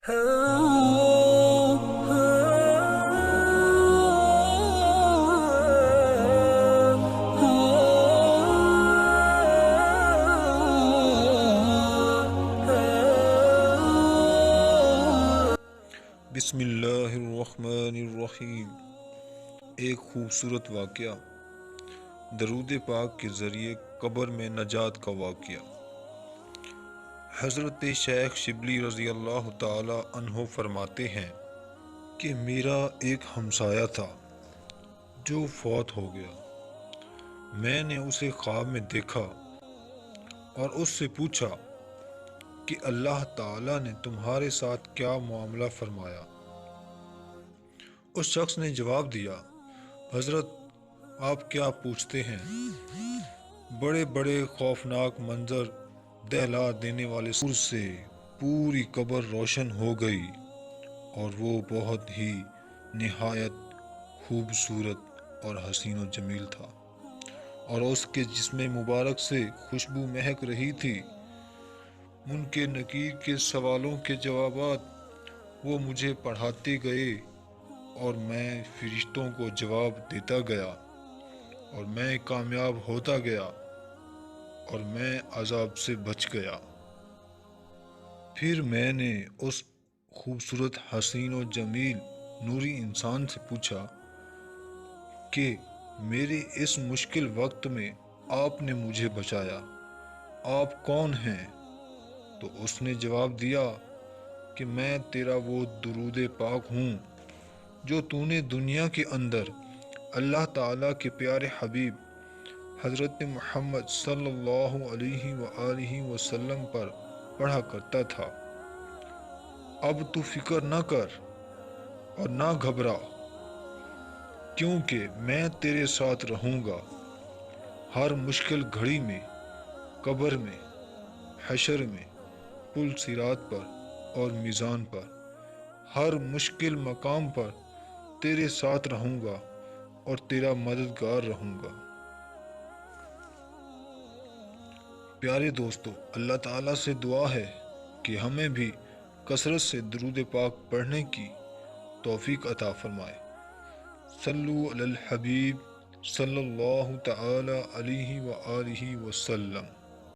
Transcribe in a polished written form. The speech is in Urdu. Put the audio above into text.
بسم اللہ الرحمن الرحیم۔ ایک خوبصورت واقعہ، درود پاک کے ذریعے قبر میں نجات کا واقعہ۔ حضرت شیخ شبلی رضی اللہ تعالی عنہ فرماتے ہیں کہ میرا ایک ہمسایہ تھا جو فوت ہو گیا۔ میں نے اسے خواب میں دیکھا اور اس سے پوچھا کہ اللہ تعالی نے تمہارے ساتھ کیا معاملہ فرمایا؟ اس شخص نے جواب دیا، حضرت آپ کیا پوچھتے ہیں؟ بڑے بڑے خوفناک منظر دہلا دینے والے سور سے پوری قبر روشن ہو گئی اور وہ بہت ہی نہایت خوبصورت اور حسین و جمیل تھا، اور اس کے جسم مبارک سے خوشبو مہک رہی تھی۔ منکر نکیر کے سوالوں کے جوابات وہ مجھے پڑھاتے گئے اور میں فرشتوں کو جواب دیتا گیا، اور میں کامیاب ہوتا گیا اور میں عذاب سے بچ گیا۔ پھر میں نے اس خوبصورت حسین و جمیل نوری انسان سے پوچھا کہ میرے اس مشکل وقت میں آپ نے مجھے بچایا، آپ کون ہیں؟ تو اس نے جواب دیا کہ میں تیرا وہ درود پاک ہوں جو تو نے دنیا کے اندر اللہ تعالیٰ کے پیارے حبیب حضرت محمد صلی اللہ علیہ وآلہ وسلم پر پڑھا کرتا تھا۔ اب تو فکر نہ کر اور نہ گھبرا، کیونکہ میں تیرے ساتھ رہوں گا ہر مشکل گھڑی میں، قبر میں، حشر میں، پل صراط پر اور میزان پر، ہر مشکل مقام پر تیرے ساتھ رہوں گا اور تیرا مددگار رہوں گا۔ پیارے دوستو، اللہ تعالیٰ سے دعا ہے کہ ہمیں بھی کثرت سے درود پاک پڑھنے کی توفیق عطا فرمائے۔ صلو علی الحبیب صلی اللہ تعالی علیہ وآلہ وسلم۔